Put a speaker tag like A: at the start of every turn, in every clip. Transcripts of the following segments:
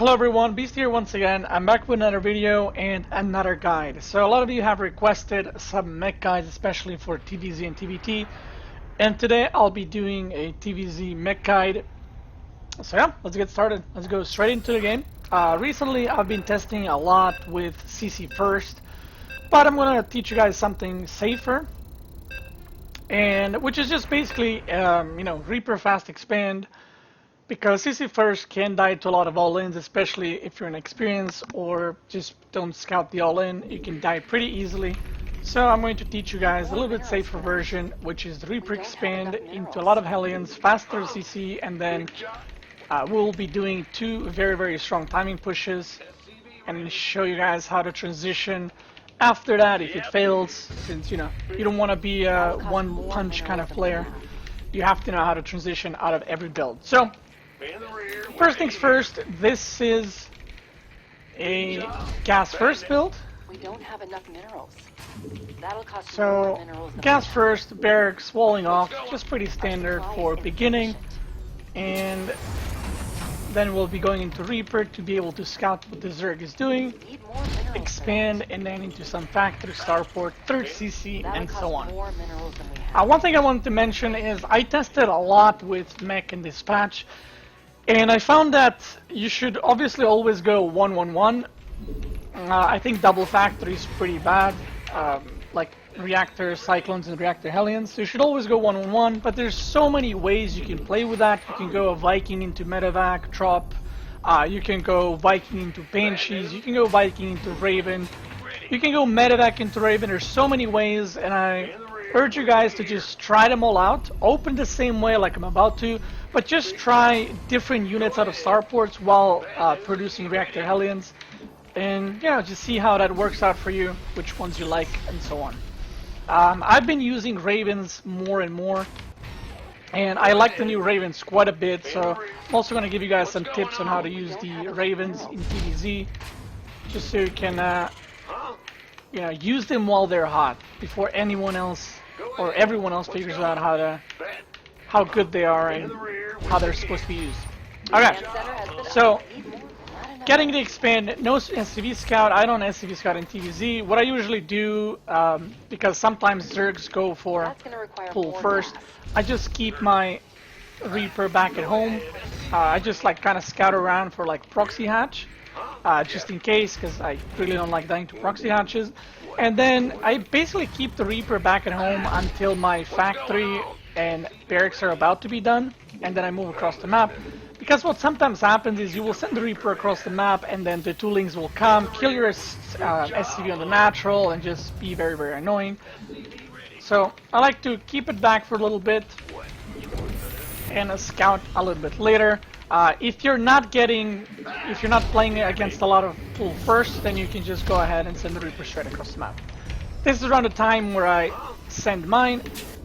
A: Hello everyone, Beast here once again. I'm back with another video and another guide. So a lot of you have requested some mech guides, especially for TVZ and TVT. And today I'll be doing a TVZ mech guide. So yeah, let's get started. Let's go straight into the game. Recently I've been testing a lot with CC first, but I'm gonna teach you guys something safer. And which is just basically, Reaper fast expand. Because CC first can die to a lot of all-ins, especially if you're inexperienced or just don't scout the all-in, you can die pretty easily. So I'm going to teach you guys a little bit safer version, which is the Reaper expand into a lot of Hellions, faster CC, and then we'll be doing two very strong timing pushes and show you guys how to transition after that if it fails, since you don't want to be a one punch kind of player. You have to know how to transition out of every build. So first things first, this is a gas first build.
B: We don't have enough minerals. That'll cost
A: so
B: more minerals than
A: gas first, barracks walling off, just pretty standard for beginning. And then we'll be going into Reaper to be able to scout what the Zerg is doing, expand, and then into some factory, starport, third CC, and so on. One thing I wanted to mention is I tested a lot with MECH and Dispatch. And I found that you should obviously always go 1-1-1. I think double factory is pretty bad, like reactor cyclones and reactor hellions. So you should always go 1-1-1. But there's so many ways you can play with that. You can go a Viking into medevac, trop. You can go Viking into banshees. You can go Viking into raven. You can go medevac into raven. There's so many ways, and I urge you guys to just try them all out. Open the same way like I'm about to, but just try different units out of starports while producing reactor hellions, and just see how that works out for you, which ones you like, and so on. I've been using ravens more and more, and I like the new ravens quite a bit, so I'm also going to give you guys some tips on how to use the ravens in TVZ, just so you can use them while they're hot, before anyone else or everyone else figures out how good they are and how they're supposed to be used. Okay, so getting the expand, no SCV scout. I don't SCV scout in TVZ. What I usually do, because sometimes Zergs go for pull first, I just keep my Reaper back at home. I just kind of scout around for proxy hatch, just in case, because I really don't like dying to proxy hatches. And then I basically keep the Reaper back at home until my factory and barracks are about to be done, and then I move across the map. Because what sometimes happens is you will send the Reaper across the map, and then the toolings will come, kill your SCV on the natural, and just be very annoying. So I like to keep it back for a little bit and scout a little bit later. If you're not playing against a lot of pull first, then you can just go ahead and send the Reaper straight across the map. This is around the time where I send mine.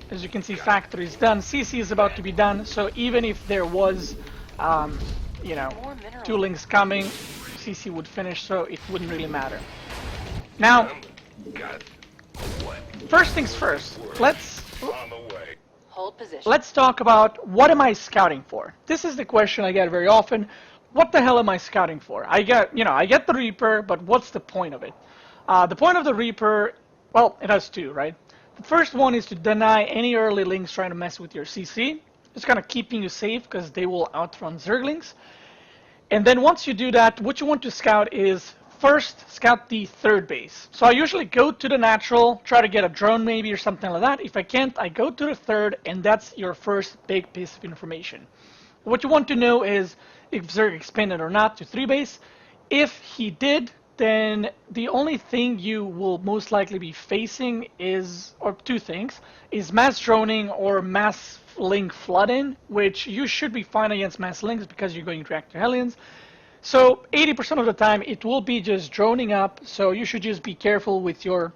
A: As you can see, factory is done. CC is about to be done. So even if there was, toolings coming, CC would finish, so it wouldn't really matter. Now, first things first. Let's talk about what am I scouting for. This is the question I get very often. What the hell am I scouting for? I get the Reaper, but what's the point of it? The point of the Reaper, well, it has two, right? The first one is to deny any early links trying to mess with your CC. It's kind of keeping you safe because they will outrun Zerglings. And then once you do that, what you want to scout is first scout the third base. So I usually go to the natural, try to get a drone maybe or something like that. If I can't, I go to the third, and that's your first big piece of information. What you want to know is if Zerg expanded or not to 3 base. If he did, then the only thing you will most likely be facing is, or two things, is mass droning or mass link flooding, which you should be fine against mass links because you're going reactor hellions. So 80% of the time it will be just droning up, so you should just be careful with your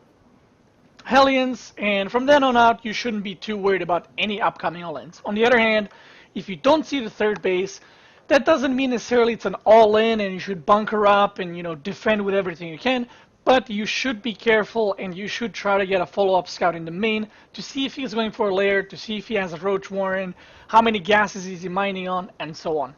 A: hellions, and from then on out you shouldn't be too worried about any upcoming all-ins. On the other hand, if you don't see the third base, that doesn't mean necessarily it's an all-in and you should bunker up and defend with everything you can, but you should be careful and you should try to get a follow-up scout in the main to see if he's going for a lair, to see if he has a roach warren, how many gases is he mining on, and so on.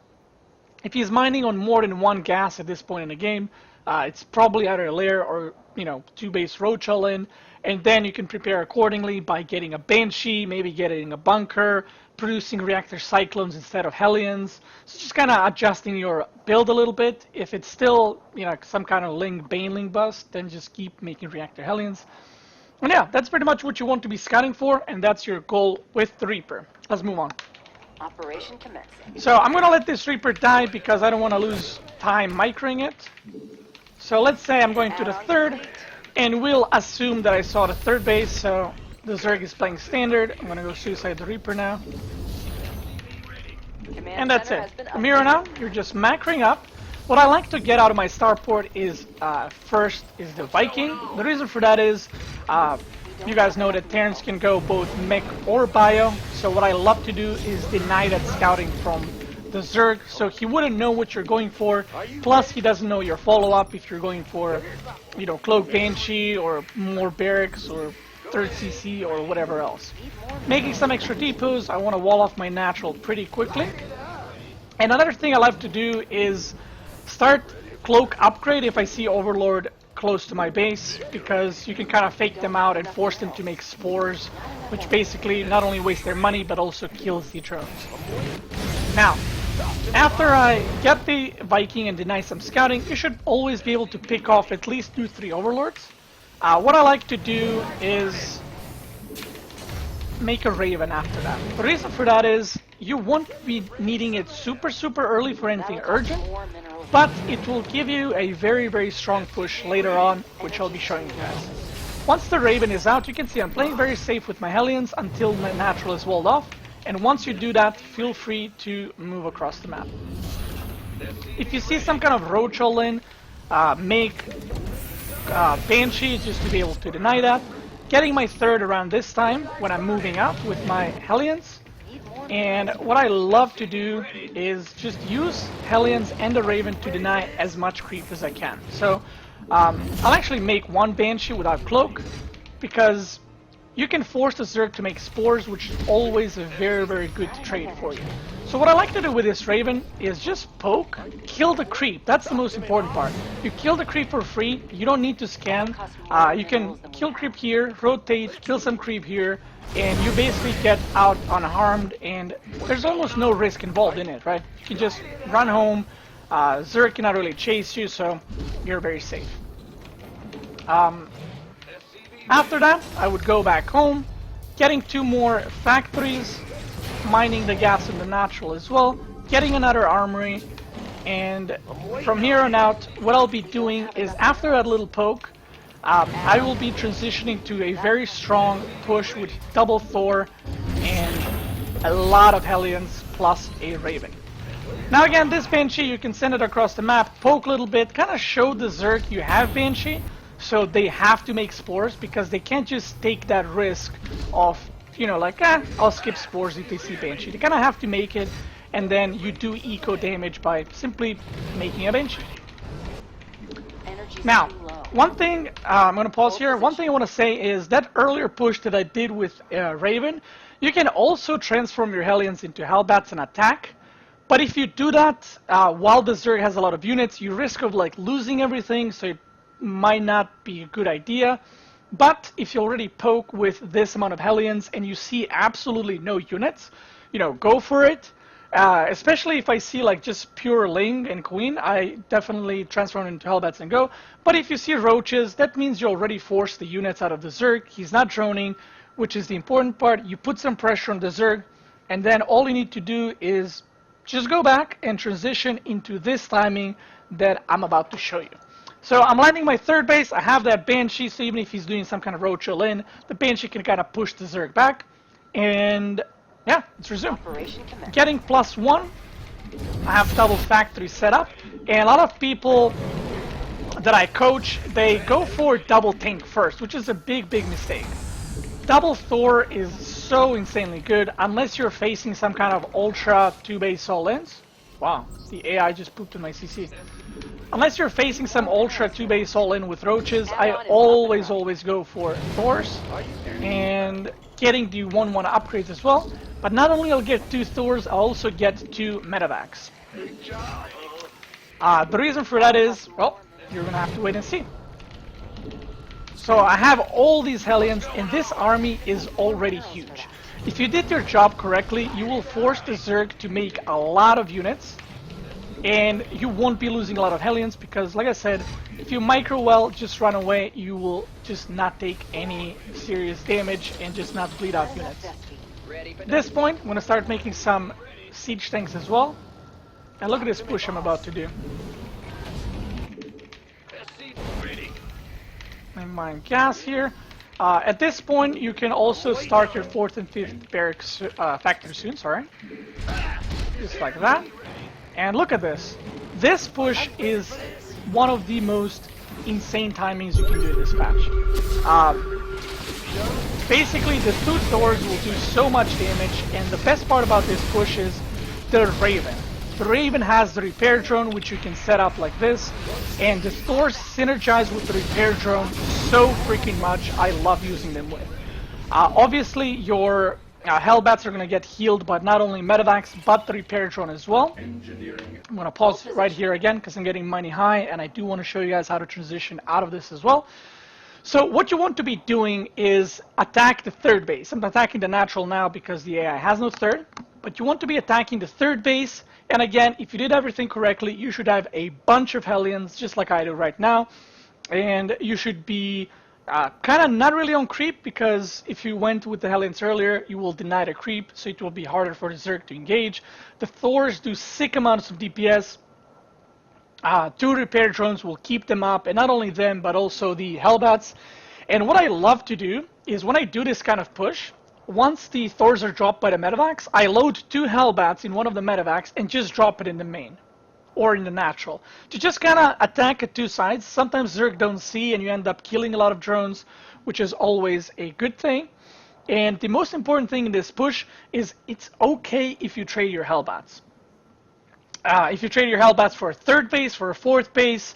A: If he's mining on more than one gas at this point in the game, it's probably either a lair or, you know, 2 base roach all in, and then you can prepare accordingly by getting a Banshee, maybe getting a bunker, producing reactor cyclones instead of Hellions. So just kind of adjusting your build a little bit. If it's still, you know, some kind of Baneling bust, then just keep making reactor Hellions. And yeah, that's pretty much what you want to be scouting for, and that's your goal with the Reaper. Let's move on.
B: Operation commencing.
A: So I'm going to let this Reaper die because I don't want to lose time microing it. So let's say I'm going to the third, and we'll assume that I saw the third base, so the Zerg is playing standard. I'm going to go suicide the Reaper now. And that's it. From here on out, you're just macroing up. What I like to get out of my starport is, first, is the Viking. The reason for that is, you guys know that Terrans can go both mech or bio, so what I love to do is deny that scouting from the Zerg, so he wouldn't know what you're going for, plus he doesn't know your follow-up if you're going for, you know, Cloak Banshee or more barracks or 3rd CC or whatever else. Making some extra depots, I want to wall off my natural pretty quickly. And another thing I love to do is start Cloak upgrade if I see Overlord close to my base, because you can kind of fake them out and force them to make spores, which basically not only waste their money but also kills the drones. Now, after I get the Viking and deny some scouting, you should always be able to pick off at least 2-3 Overlords. What I like to do is make a Raven after that. The reason for that is you won't be needing it super early for anything urgent, but it will give you a very strong push later on, which I'll be showing you guys. Once the Raven is out, you can see I'm playing very safe with my Hellions until my natural is walled off, and once you do that, feel free to move across the map. If you see some kind of roach all in, make Banshee just to be able to deny that. Getting my third around this time when I'm moving out with my Hellions. And what I love to do is just use Hellions and the Raven to deny as much creep as I can. So I'll actually make one Banshee without Cloak, because you can force the Zerg to make spores, which is always a very good trade for you. So what I like to do with this Raven is just poke, kill the creep. That's the most important part. You kill the creep for free, you don't need to scan. You can kill creep here, rotate, kill some creep here, and you basically get out unharmed, and there's almost no risk involved in it, right? You can just run home, Zerg cannot really chase you, so you're very safe. After that, I would go back home, getting 2 more factories, mining the gas in the natural as well, getting another armory, and from here on out, what I'll be doing is after that little poke, I will be transitioning to a very strong push with double Thor and a lot of Hellions plus a Raven. Now again, this Banshee, you can send it across the map, poke a little bit, kind of show the Zerg you have Banshee, so they have to make spores, because they can't just take that risk of, you know, like, I'll skip spores if they see Banshee. They kind of have to make it, and then you do eco damage by simply making a Banshee. Now, one thing, I'm going to pause here, one thing I want to say is that earlier push that I did with Raven, you can also transform your Hellions into Hellbats and attack, but if you do that while the Zerg has a lot of units, you risk of like losing everything, so it might not be a good idea. But if you already poke with this amount of Hellions and you see absolutely no units, you know, go for it. Especially if I see like just pure Ling and Queen, I definitely transform into Hellbats and go. But if you see Roaches, that means you already forced the units out of the Zerg. He's not droning, which is the important part. You put some pressure on the Zerg, and then all you need to do is just go back and transition into this timing that I'm about to show you. So I'm landing my third base, I have that Banshee, so even if he's doing some kind of roach in, the Banshee can kind of push the Zerg back, and yeah, let's resume. Getting +1, I have double factory set up, and a lot of people that I coach, they go for double tank first, which is a big mistake. Double Thor is so insanely good, unless you're facing some kind of ultra 2-base all-ins. Wow, the AI just pooped in my CC. Unless you're facing some ultra 2-base all-in with roaches, I always go for Thors. And getting the 1-1 upgrades as well. But not only I'll get 2 Thors, I'll also get 2 medevacs. The reason for that is, well, you're gonna have to wait and see. So I have all these Hellions, and this army is already huge. If you did your job correctly, you will force the Zerg to make a lot of units, and you won't be losing a lot of Hellions because, like I said, if you micro well, just run away, you will just not take any serious damage and just not bleed out units. At this point, I'm going to start making some siege tanks as well. And look at this push I'm about to do. Let me mine gas here. At this point, you can also start your 4th and 5th barracks factory soon, sorry. Just like that. And look at this. This push is one of the most insane timings you can do in this patch. Basically, the 2 Thors will do so much damage, and the best part about this push is the Raven. The Raven has the repair drone, which you can set up like this, and the Thors synergize with the repair drone so freaking much. I love using them with. Obviously, your Hellbats are going to get healed, but not only medevacs, but the repair drone as well. I'm going to pause right here again because I'm getting money high, and I do want to show you guys how to transition out of this as well. So what you want to be doing is attack the 3rd base. I'm attacking the natural now because the AI has no 3rd, but you want to be attacking the 3rd base. And again, if you did everything correctly, you should have a bunch of Hellions, just like I do right now. And you should be kind of not really on creep, because if you went with the Hellions earlier, you will deny the creep, so it will be harder for the Zerg to engage. The Thors do sick amounts of DPS. 2 repair drones will keep them up, and not only them, but also the Hellbats. And what I love to do is when I do this kind of push, once the Thors are dropped by the medevacs, I load 2 Hellbats in one of the medevacs and just drop it in the main or in the natural to just kind of attack at 2 sides. Sometimes Zerg don't see and you end up killing a lot of drones, which is always a good thing. And the most important thing in this push is it's okay if you trade your Hellbats. If you trade your Hellbats for a 3rd base, for a 4th base,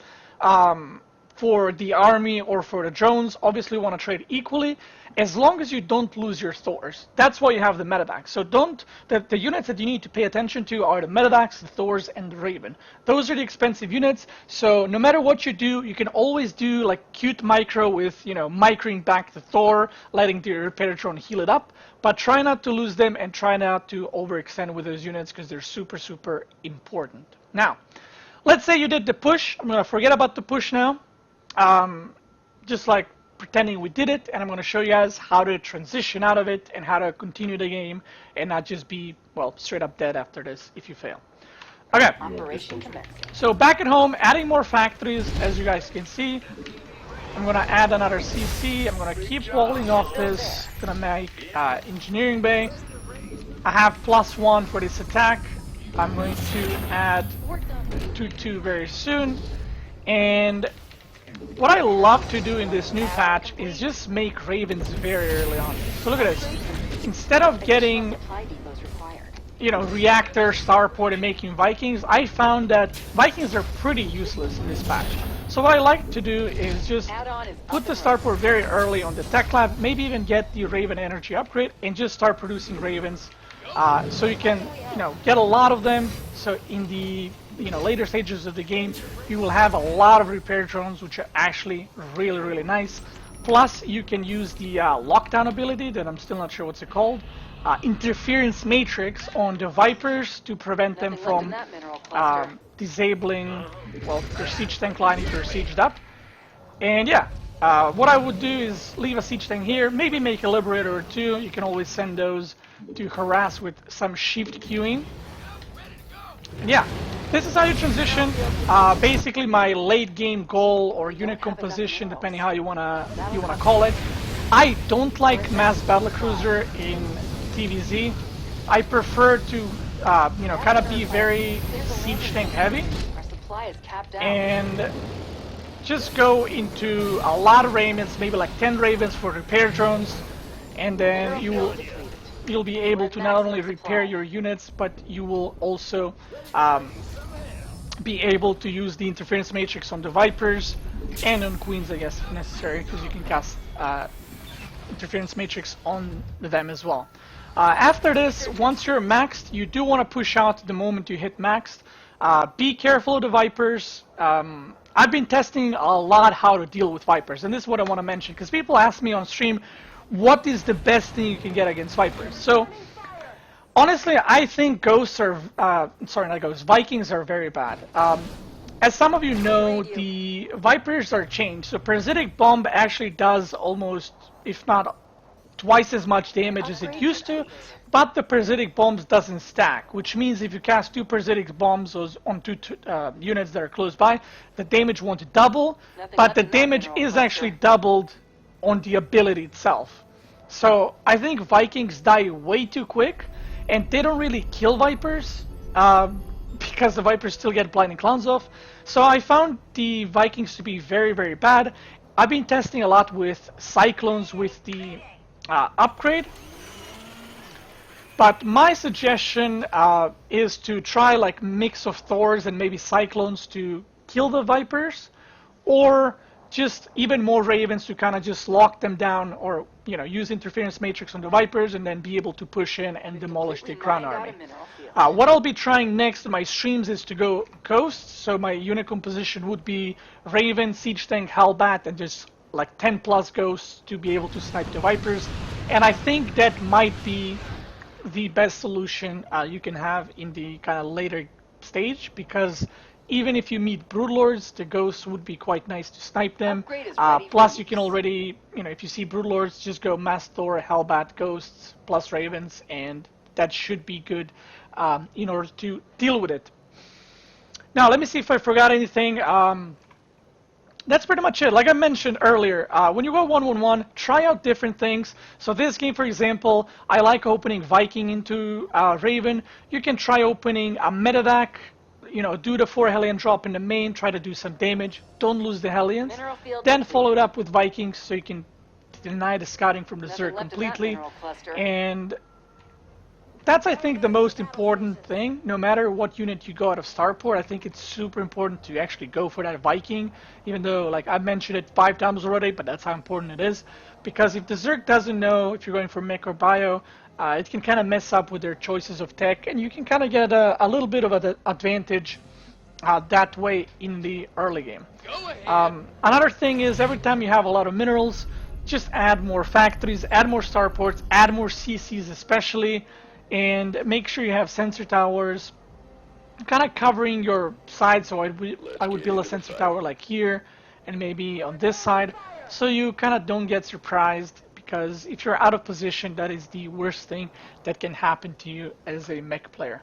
A: for the army, or for the drones, obviously you want to trade equally, as long as you don't lose your Thors. That's why you have the medevacs. So the units that you need to pay attention to are the medevacs, the Thors, and the Raven. Those are the expensive units, so no matter what you do, you can always do like cute micro with, you know, microing back the Thor, letting the repair drone heal it up, but try not to lose them and try not to overextend with those units because they're super, super important. Now, let's say you did the push. I'm going to forget about the push now. Just like pretending we did it, and I'm going to show you guys how to transition out of it and how to continue the game and not just be, well, straight up dead after this if you fail. Okay, so back at home, adding more factories, as you guys can see. I'm going to add another CC. I'm going to keep walling off this. I'm going to make engineering bay. I have +1 for this attack. I'm going to add 2-2 very soon. And what I love to do in this new patch is just make Ravens very early on. So look at this. Instead of getting, you know, reactor, starport, and making Vikings, I found that Vikings are pretty useless in this patch. So what I like to do is just put the starport very early on the tech lab, maybe even get the Raven energy upgrade, and just start producing Ravens. So you can, you know, get a lot of them. So in the later stages of the game, you will have a lot of repair drones, which are actually really, really nice. Plus, you can use the lockdown ability that I'm still not sure what's it called, interference matrix on the Vipers to prevent them from disabling, well, their siege tank line if they're sieged up. And yeah, what I would do is leave a siege tank here, maybe make a Liberator or 2. You can always send those to harass with some shift queuing. And yeah, this is how you transition. Basically, my late game goal or unit composition, depending how you wanna call it. I don't like mass battlecruiser in TVZ. I prefer to, kind of be very siege tank heavy and just go into a lot of Ravens, maybe like 10 Ravens for repair drones, and then you'll be able to not only repair your units, but you will also be able to use the interference matrix on the Vipers and on Queens, I guess, if necessary, because you can cast interference matrix on them as well. After this, once you're maxed, you do want to push out the moment you hit maxed. Be careful of the Vipers. I've been testing a lot how to deal with Vipers, and this is what I want to mention, because people ask me on stream, what is the best thing you can get against Vipers? So, honestly, I think Ghosts are, sorry, not Ghosts, Vikings are very bad. As some of you know, the Vipers are changed, so Parasitic Bomb actually does almost, if not twice as much damage as it used to, but the Parasitic Bombs doesn't stack, which means if you cast 2 Parasitic Bombs on 2 units that are close by, the damage won't double, but the damage is actually doubled on the ability itself. So I think Vikings die way too quick, and they don't really kill Vipers, because the Vipers still get Blinding Clowns off. So I found the Vikings to be very, very bad. I've been testing a lot with Cyclones with the upgrade. But my suggestion is to try like mix of Thors and maybe Cyclones to kill the Vipers, or just even more Ravens to kind of just lock them down, or use interference matrix on the Vipers and then be able to push in and demolish the Crown Army. What I'll be trying next in my streams is to go Ghosts, so my unit composition would be Raven, Siege Tank, Hellbat, and just like 10 plus Ghosts to be able to snipe the Vipers. And I think that might be the best solution you can have in the kind of later stage, because even if you meet Broodlords, the Ghosts would be quite nice to snipe them. Plus you can already, if you see Broodlords, just go Mass Thor, Hellbat, Ghosts, plus Ravens, and that should be good in order to deal with it. Now let me see if I forgot anything. That's pretty much it. Like I mentioned earlier, when you go 1-1-1, try out different things. So this game, for example, I like opening Viking into Raven. You can try opening a Metadak, do the 4 Hellion drop in the main, try to do some damage, don't lose the Hellions. Then follow it up with Vikings so you can deny the scouting from the Zerg completely. And that's, I think, the most important thing. No matter what unit you go out of Starport, I think it's super important to actually go for that Viking, even though, like, I've mentioned it 5 times already, but that's how important it is. Because if the Zerg doesn't know if you're going for mech or bio, it can kind of mess up with their choices of tech, and you can kind of get a little bit of an advantage that way in the early game. Another thing is, every time you have a lot of minerals, just add more factories, add more starports, add more CCs especially, and make sure you have sensor towers kind of covering your side. So I would build a sensor tower like here and maybe on this side, so you kind of don't get surprised, because if you're out of position, that is the worst thing that can happen to you as a mech player.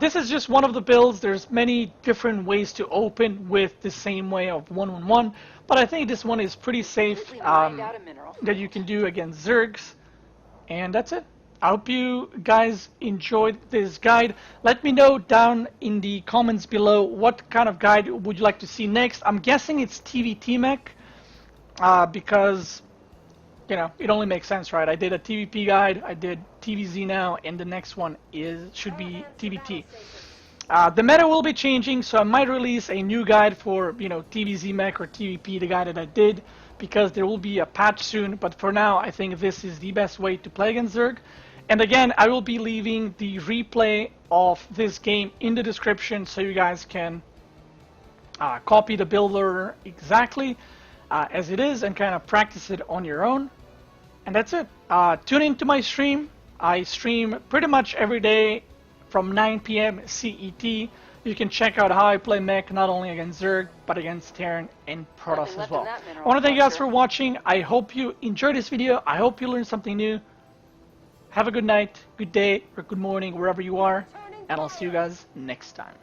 A: This is just one of the builds. There's many different ways to open with the same way of 1-1-1, but I think this one is pretty safe that you can do against Zergs. And that's it. I hope you guys enjoyed this guide. Let me know down in the comments below what kind of guide would you like to see next. I'm guessing it's TVT mech, because it only makes sense, right? I did a TVP guide, I did TVZ now, and the next one should be TVT. The meta will be changing, so I might release a new guide for TVZ mech or TVP, the guide that I did, because there will be a patch soon. But for now, I think this is the best way to play against Zerg. And again, I will be leaving the replay of this game in the description, so you guys can copy the builder exactly as it is and kind of practice it on your own. And that's it. Tune into my stream. I stream pretty much every day from 9 PM CET. You can check out how I play mech, not only against Zerg, but against Terran and Protoss as well. I want to thank you guys for watching. I hope you enjoyed this video. I hope you learned something new. Have a good night, good day, or good morning, wherever you are, and I'll see you guys next time.